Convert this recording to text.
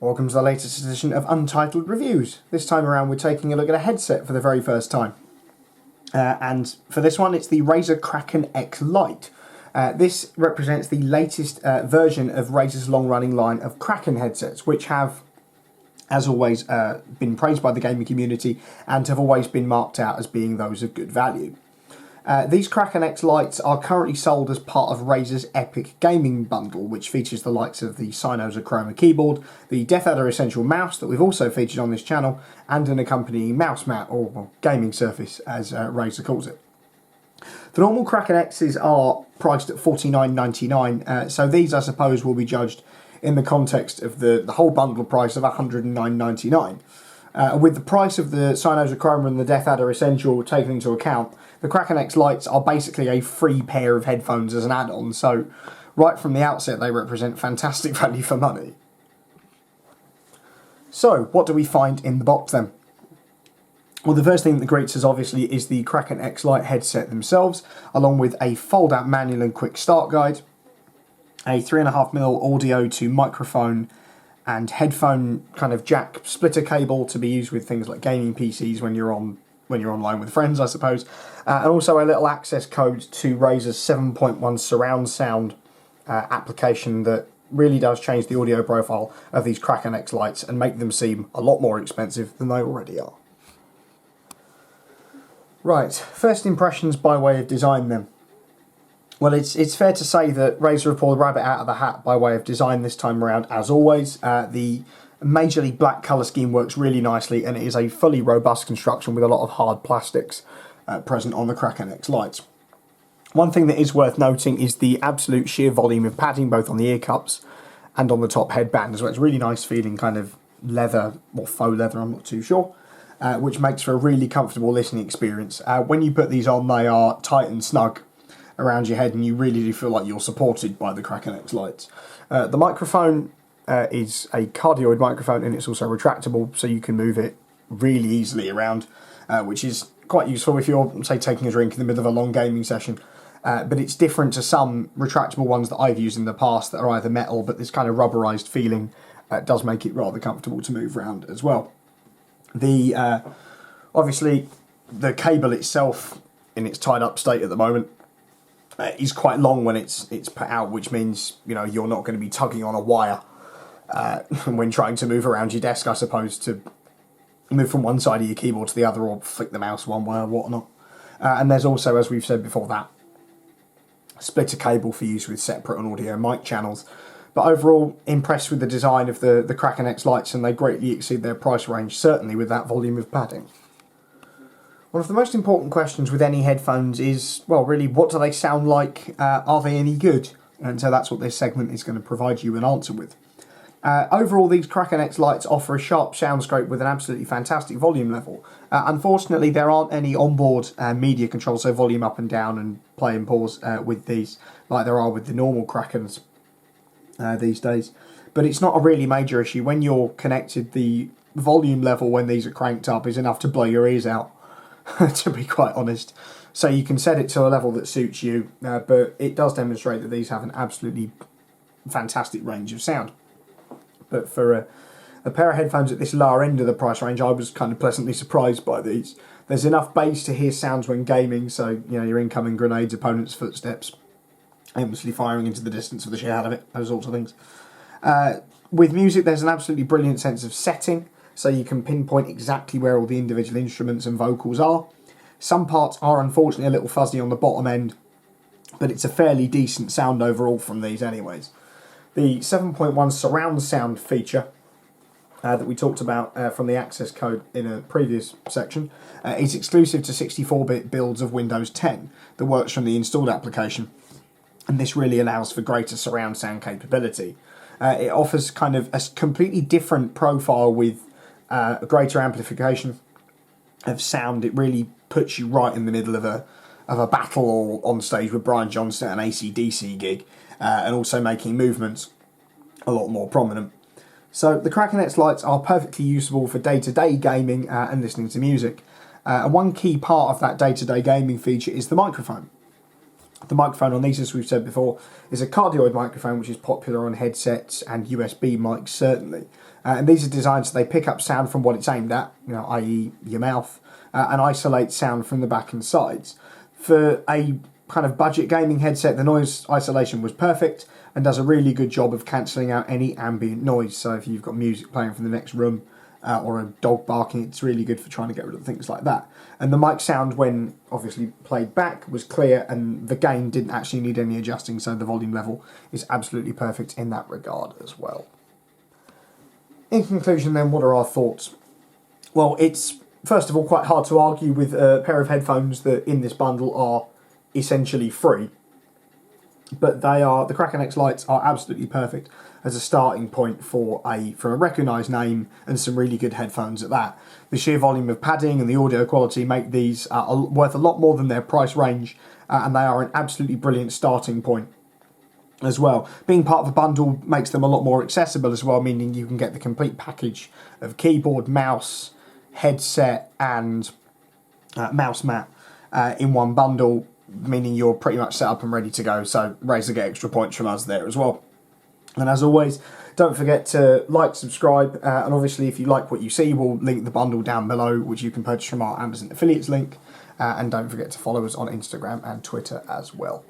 Welcome to the latest edition of Untitled Reviews. This time around we're taking a look at a headset for the very first time. And for this one it's the Razer Kraken X Lite. This represents the latest version of Razer's long-running line of Kraken headsets, which have, as always, been praised by the gaming community and have always been marked out as being those of good value. These Kraken X Lites are currently sold as part of Razer's Epic Gaming Bundle, which features the likes of the Razer keyboard, the Death Adder Essential mouse that we've also featured on this channel, and an accompanying mouse mat, or gaming surface as Razer calls it. The normal Kraken X's are priced at $49.99, so these I suppose will be judged in the context of the whole bundle price of $109.99. With the price of the Razer and the Death Adder Essential taken into account, the Kraken X Lites are basically a free pair of headphones as an add-on, so right from the outset they represent fantastic value for money. So, what do we find in the box then? Well, the first thing that greets us obviously is the Kraken X Lite headset themselves, along with a fold-out manual and quick start guide, a 3.5mm audio to microphone and headphone kind of jack splitter cable to be used with things like gaming PCs when you're online with friends, I suppose, and also a little access code to Razer's 7.1 surround sound application that really does change the audio profile of these Kraken X Lites and make them seem a lot more expensive than they already are. Right, first impressions by way of design then. Well, it's fair to say that Razer have pulled the rabbit out of the hat by way of design this time around, as always. The majorly black colour scheme works really nicely, and it is a fully robust construction with a lot of hard plastics present on the Kraken X Lites. One thing that is worth noting is the absolute sheer volume of padding, both on the ear cups and on the top headband as well. It's really nice feeling kind of leather, or faux leather, I'm not too sure, which makes for a really comfortable listening experience. When you put these on, they are tight and snug around your head, and you really do feel like you're supported by the Kraken X Lites. The microphone is a cardioid microphone, and it's also retractable, so you can move it really easily around, which is quite useful if you're, say, taking a drink in the middle of a long gaming session. But it's different to some retractable ones that I've used in the past that are either metal, but this kind of rubberized feeling does make it rather comfortable to move around as well. Obviously, the cable itself, in its tied up state at the moment, is quite long when it's put out, which means you're not going to be tugging on a wire when trying to move around your desk, I suppose, to move from one side of your keyboard to the other, or flick the mouse one way or whatnot. And there's also, as we've said before, that splitter cable for use with separate and audio mic channels. But overall, impressed with the design of the Kraken X Lites, and they greatly exceed their price range, certainly with that volume of padding. One of the most important questions with any headphones is, well, really, what do they sound like? Are they any good? And so that's what this segment is going to provide you an answer with. Overall, these Kraken X Lites offer a sharp soundscape with an absolutely fantastic volume level. Unfortunately, there aren't any onboard media controls, so volume up and down and play and pause with these, like there are with the normal Krakens these days. But it's not a really major issue. When you're connected, the volume level when these are cranked up is enough to blow your ears out, to be quite honest. So you can set it to a level that suits you, but it does demonstrate that these have an absolutely fantastic range of sound. But for a pair of headphones at this lower end of the price range, I was kind of pleasantly surprised by these. There's enough bass to hear sounds when gaming, so your incoming grenades, opponents' footsteps, aimlessly firing into the distance of the shit out of it, those sorts of things. With music, there's an absolutely brilliant sense of setting, so you can pinpoint exactly where all the individual instruments and vocals are. Some parts are unfortunately a little fuzzy on the bottom end, but it's a fairly decent sound overall from these anyways. The 7.1 surround sound feature that we talked about from the access code in a previous section is exclusive to 64-bit builds of Windows 10 that works from the installed application, and this really allows for greater surround sound capability. It offers kind of a completely different profile with a greater amplification of sound. It really puts you right in the middle of a battle or on stage with Brian Johnson at an AC/DC gig, and also making movements a lot more prominent. So the Kraken X Lites are perfectly usable for day-to-day gaming and listening to music. And one key part of that day-to-day gaming feature is the microphone. The microphone on these, as we've said before, is a cardioid microphone, which is popular on headsets and USB mics, certainly. And these are designed so they pick up sound from what it's aimed at, i.e. your mouth, and isolate sound from the back and sides. For a kind of budget gaming headset, the noise isolation was perfect and does a really good job of cancelling out any ambient noise. So if you've got music playing from the next room or a dog barking, it's really good for trying to get rid of things like that. And the mic sound, when obviously played back, was clear, and the gain didn't actually need any adjusting, so the volume level is absolutely perfect in that regard as well. In conclusion then, what are our thoughts? Well, it's first of all quite hard to argue with a pair of headphones that in this bundle are essentially free, but the Kraken X Lites are absolutely perfect as a starting point for a recognised name and some really good headphones at that. The sheer volume of padding and the audio quality make these worth a lot more than their price range, and they are an absolutely brilliant starting point as well. Being part of a bundle makes them a lot more accessible as well, meaning you can get the complete package of keyboard, mouse, headset and mouse mat in one bundle, meaning you're pretty much set up and ready to go. So Razer get extra points from us there as well. And as always, don't forget to like, subscribe, and obviously if you like what you see, we'll link the bundle down below, which you can purchase from our Amazon affiliates link. And don't forget to follow us on Instagram and Twitter as well.